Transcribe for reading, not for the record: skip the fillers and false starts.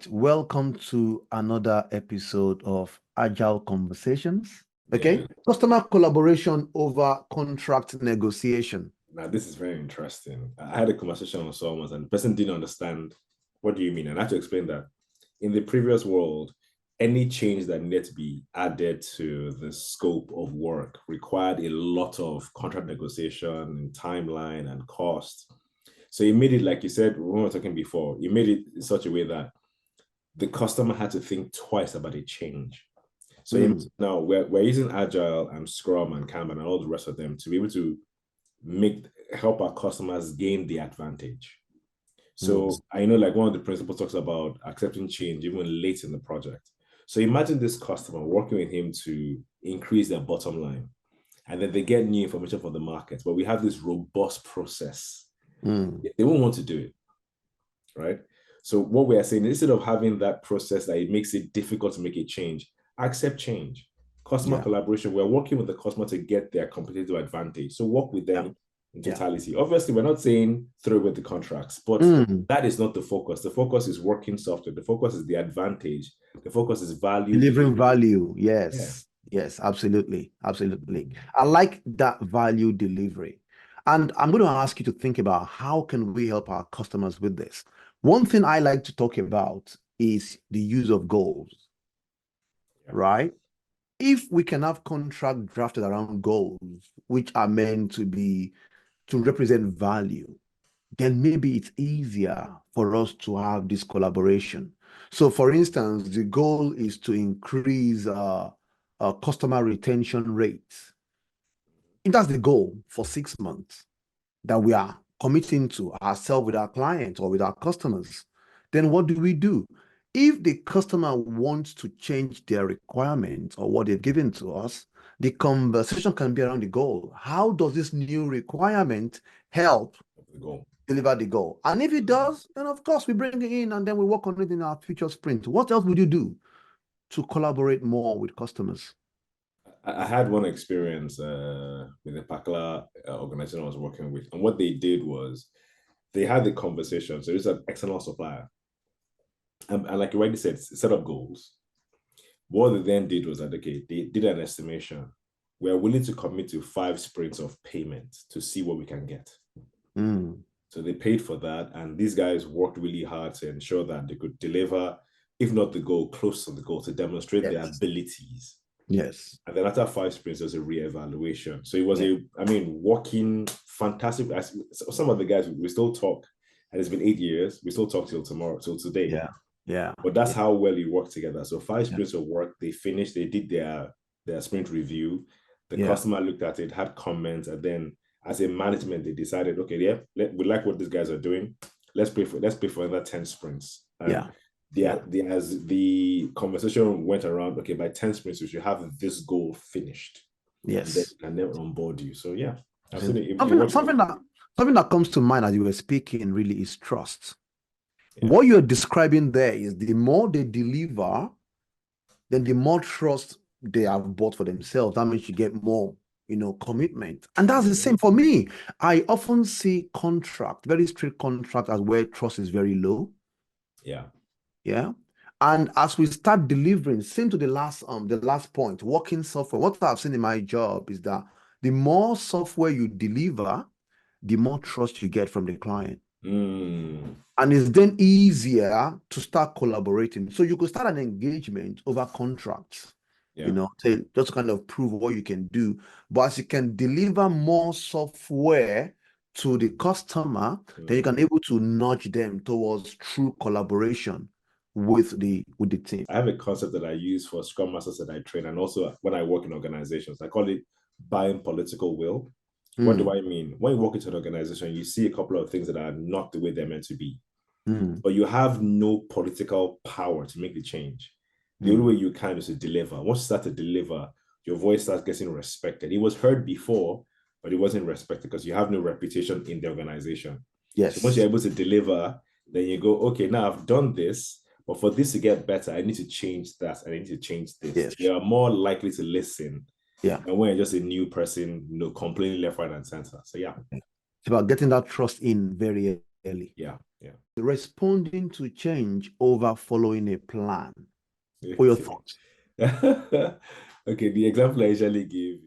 Welcome to another episode of Agile Conversations. Okay. Yeah, Customer collaboration over contract negotiation. now this is very interesting. I had a conversation with someone and the person didn't understand what do you mean? And I had to explain that in the previous world, any change that needed to be added to the scope of work required a lot of contract negotiation and timeline and cost. So you made it, like you said, when we were talking before, you made it in such a way that the customer had to think twice about a change. So now we're using Agile and Scrum and Kanban and all the rest of them to be able to help our customers gain the advantage. So I know like one of the principles talks about accepting change even late in the project. So imagine this customer working with him to increase their bottom line. And then they get new information from the market, but we have this robust process. They won't want to do it, right? So what we are saying, instead of having that process that it makes it difficult to make a change, accept change. Customer collaboration, we're working with the customer to get their competitive advantage. So work with them in totality. Obviously, we're not saying throw away the contracts, but that is not the focus. The focus is working software. The focus is the advantage. The focus is value. Delivering value. Yeah. Yes, absolutely. Absolutely. I like that value delivery. And I'm going to ask you to think about how can we help our customers with this? One thing I like to talk about is the use of goals, right? If we can have contract drafted around goals, which are meant to represent value, then maybe it's easier for us to have this collaboration. So for instance, the goal is to increase customer retention rates. If that's the goal for 6 months that we are committing to ourselves with our clients or with our customers, then what do we do? If the customer wants to change their requirements or what they've given to us, the conversation can be around the goal. How does this new requirement help deliver the goal? And if it does, then of course we bring it in and then we work on it in our future sprint. What else would you do to collaborate more with customers? I had one experience with a particular organization I was working with, and what they did was they had the conversation. So it's an external supplier, and like you already said, set up goals. What they then did was that okay, they did an estimation. We are willing to commit to 5 sprints of payment to see what we can get. So they paid for that, and these guys worked really hard to ensure that they could deliver, if not the goal, close to the goal, to demonstrate their abilities. Yes. And then after 5 sprints, there was a reevaluation. So it was working fantastic. Some of the guys, we still talk, and it's been 8 years. We still talk till tomorrow, till today. Yeah. But that's how well we work together. So 5 sprints of work, they finished, they did their sprint review. The customer looked at it, had comments, and then as a management, they decided, okay, we like what these guys are doing. Let's pay for another 10 sprints. And as the conversation went around, okay, by 10 sprints, we should have this goal finished. Yes. And then onboard you. So yeah. Something that comes to mind as you were speaking really is trust. What you're describing there is the more they deliver, then the more trust they have bought for themselves. That means you get more, commitment. And that's the same for me. I often see very strict contract as where trust is very low. Yeah. And as we start delivering, same to the last point, working software, what I've seen in my job is that the more software you deliver, the more trust you get from the client. And it's then easier to start collaborating. So you could start an engagement over contracts, just kind of prove what you can do. But as you can deliver more software to the customer, then you can able to nudge them towards true collaboration with the team. I have a concept that I use for Scrum Masters that I train, and also when I work in organizations. I call it buying political will. What do I mean? When you walk into an organization, you see a couple of things that are not the way they're meant to be. But you have no political power to make the change. The only way you can is to deliver. Once you start to deliver, your voice starts getting respected. It was heard before, but it wasn't respected because you have no reputation in the organization. Yes. So once you're able to deliver, then you go, okay, now I've done this, but for this to get better, I need to change that. I need to change this. Yes. You are more likely to listen. Yeah. And when you're just a new person, complaining left, right, and center. So yeah. It's about getting that trust in very early. Yeah. Responding to change over following a plan. Yeah. For your thoughts? Okay, the example I usually give